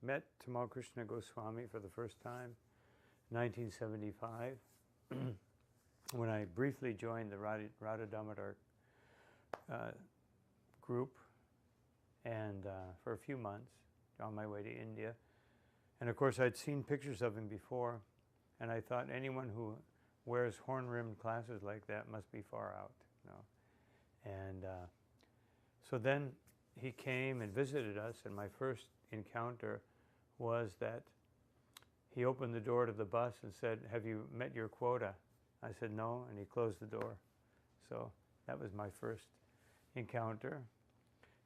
met Tamal Krishna Goswami for the first time in 1975 when I briefly joined the Radha Damodar group, and for a few months on my way to India. And of course I'd seen pictures of him before, and I thought anyone who wears horn-rimmed glasses like that must be far out, you know. And so then he came and visited us, and my first encounter was that he opened the door to the bus and said, "Have you met your quota?" I said, "No," and he closed the door. So that was my first encounter.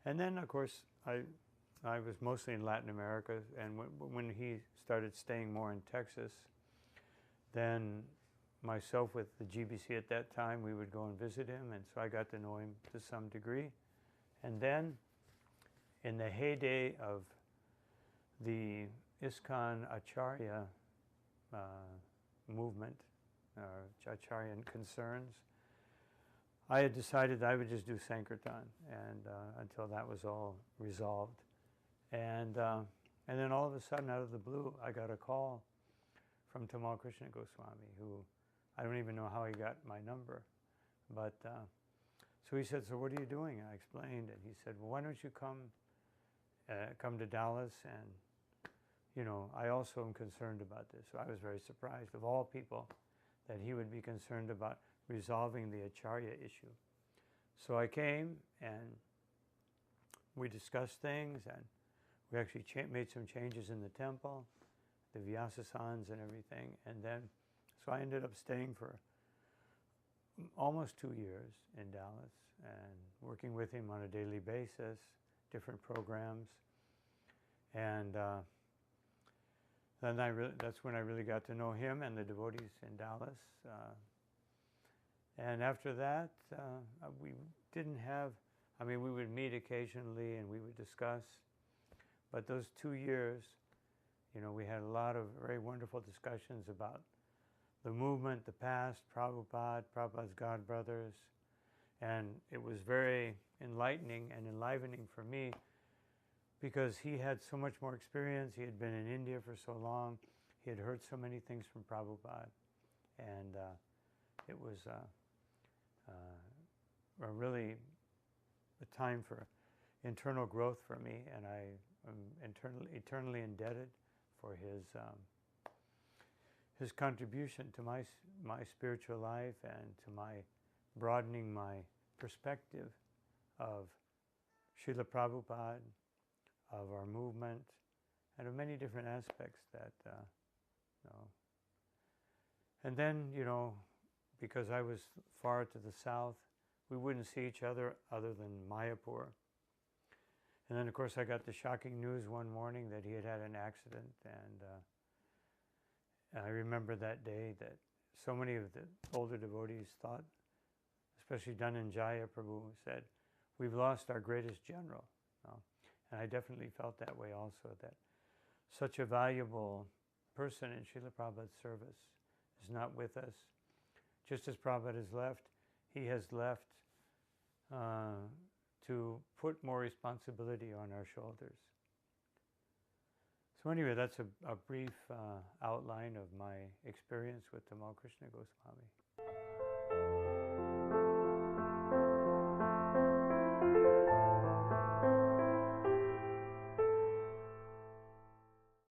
And then, of course, I was mostly in Latin America, and when he started staying more in Texas, then myself with the GBC at that time, we would go and visit him, and so I got to know him to some degree. And then, in the heyday of the ISKCON Acharya movement, Acharyan concerns, I had decided I would just do Sankirtan, and until that was all resolved. And then all of a sudden, out of the blue, I got a call from Tamal Krishna Goswami, who I don't even know how he got my number. But so he said, "So what are you doing?" And I explained, and he said, "Well, why don't you come to Dallas? And you know, I also am concerned about this." So I was very surprised, of all people, that he would be concerned about resolving the Acharya issue. So I came, and we discussed things, and we actually made some changes in the temple, the Vyasasans and everything. And then, so I ended up staying for almost 2 years in Dallas and working with him on a daily basis, different programs. And then that's when I really got to know him and the devotees in Dallas. And after that, we didn't have, I mean, we would meet occasionally and we would discuss. But those 2 years, you know, we had a lot of very wonderful discussions about the movement, the past, Prabhupada's God Brothers. And it was very enlightening and enlivening for me because he had so much more experience. He had been in India for so long. He had heard so many things from Prabhupada. And it was really a time for internal growth for me, and I am eternally indebted for his contribution to my spiritual life and to my broadening my perspective of Srila Prabhupada, of our movement, and of many different aspects that, you know. And then, you know, because I was far to the south, we wouldn't see each other than Mayapur. And then, of course, I got the shocking news one morning that he had had an accident, and I remember that day that so many of the older devotees thought, especially Dhananjaya Prabhu said, "We've lost our greatest general." You know? And I definitely felt that way also, that such a valuable person in Srila Prabhupada's service is not with us. Just as Prabhupada has left, he has left to put more responsibility on our shoulders. So anyway, that's a brief outline of my experience with Tamal Krishna Goswami.